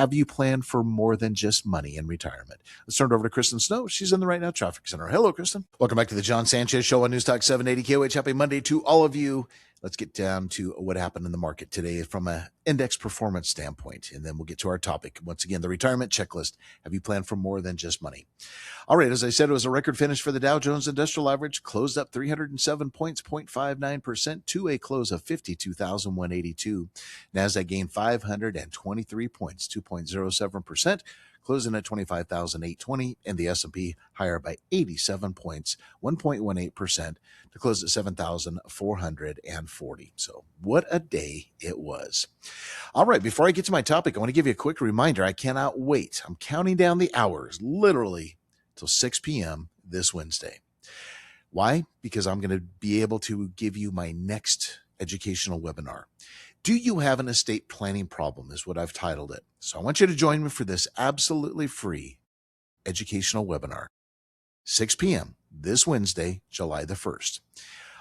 Have you planned for more than just money in retirement? Let's turn it over to Kristen Snow. She's in the Right Now Traffic Center. Hello, Kristen. Welcome back to the John Sanchez Show on News Talk 780 KOH. Happy Monday to all of you. Let's get down to what happened in the market today from an index performance standpoint, and then we'll get to our topic. Once again, the retirement checklist. Have you planned for more than just money? All right, as I said, it was a record finish for the Dow Jones Industrial Average, closed up 307 points, 0.59% to a close of 52,182. NASDAQ gained 523 points, 2.07%. Closing at 25,820, and the S&P higher by 87 points, 1.18%, to close at 7,440. So what a day it was. All right, before I get to my topic, I want to give you a quick reminder. I cannot wait. I'm counting down the hours, literally, till 6 p.m. this Wednesday. Why? Because I'm going to be able to give you my next educational webinar. Do you have an estate planning problem is what I've titled it. So I want you to join me for this absolutely free educational webinar, 6 p.m. this Wednesday, July the 1st.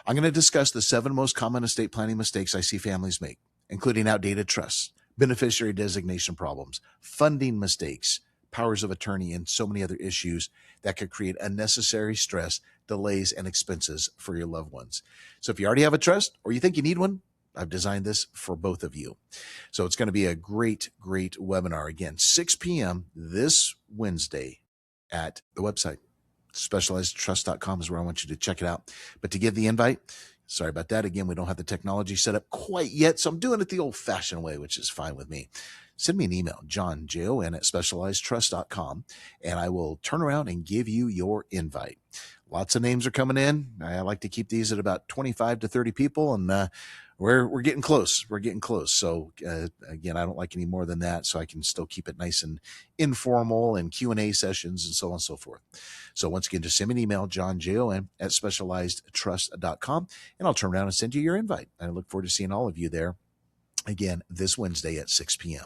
I'm going to discuss the 7 most common estate planning mistakes I see families make, including outdated trusts, beneficiary designation problems, funding mistakes, powers of attorney, and so many other issues that could create unnecessary stress, delays, and expenses for your loved ones. So if you already have a trust or you think you need one, I've designed this for both of you. So it's going to be a great, great webinar. Again, 6 p.m. this Wednesday at the website. Specializedtrust.com is where I want you to check it out. But to give the invite, sorry about that. Again, we don't have the technology set up quite yet, so I'm doing it the old-fashioned way, which is fine with me. Send me an email, John, Jon, at specializedtrust.com, and I will turn around and give you your invite. Lots of names are coming in. I like to keep these at about 25 to 30 people, and we're getting close. We're getting close. So again, I don't like any more than that, so I can still keep it nice and informal and Q&A sessions and so on and so forth. So once again, just send me an email, John, Jon, at specializedtrust.com, and I'll turn around and send you your invite. I look forward to seeing all of you there again this Wednesday at 6 p.m.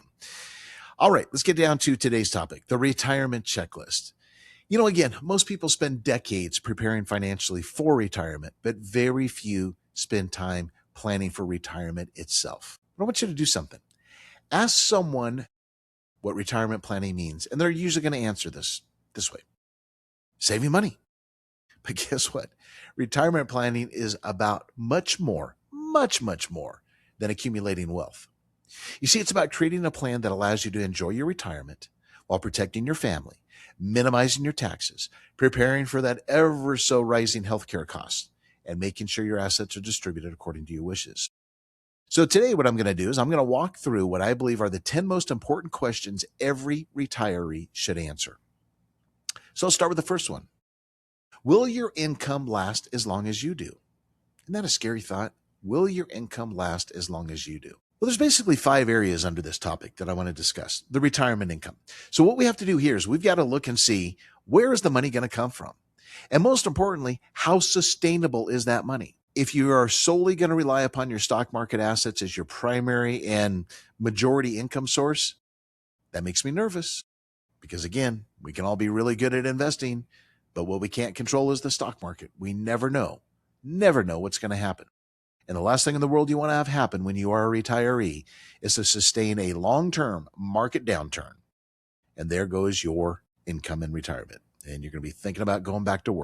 All right, let's get down to today's topic, the retirement checklist. You know, again, most people spend decades preparing financially for retirement, but very few spend time planning for retirement itself. I want you to do something. Ask someone what retirement planning means, and they're usually going to answer this way. Saving money. But guess what? Retirement planning is about much more than accumulating wealth. You see, it's about creating a plan that allows you to enjoy your retirement while protecting your family, minimizing your taxes, preparing for that ever so rising healthcare costs, and making sure your assets are distributed according to your wishes. So today what I'm going to do is I'm going to walk through what I believe are the 10 most important questions every retiree should answer. So I'll start with the first one. Will your income last as long as you do? Isn't that a scary thought? Will your income last as long as you do? Well, there's basically 5 areas under this topic that I want to discuss. The retirement income. So what we have to do here is we've got to look and see, where is the money going to come from? And most importantly, how sustainable is that money? If you are solely going to rely upon your stock market assets as your primary and majority income source, that makes me nervous. Because again, we can all be really good at investing, but what we can't control is the stock market. We never know what's going to happen. And the last thing in the world you want to have happen when you are a retiree is to sustain a long-term market downturn. And there goes your income in retirement. And you're going to be thinking about going back to work.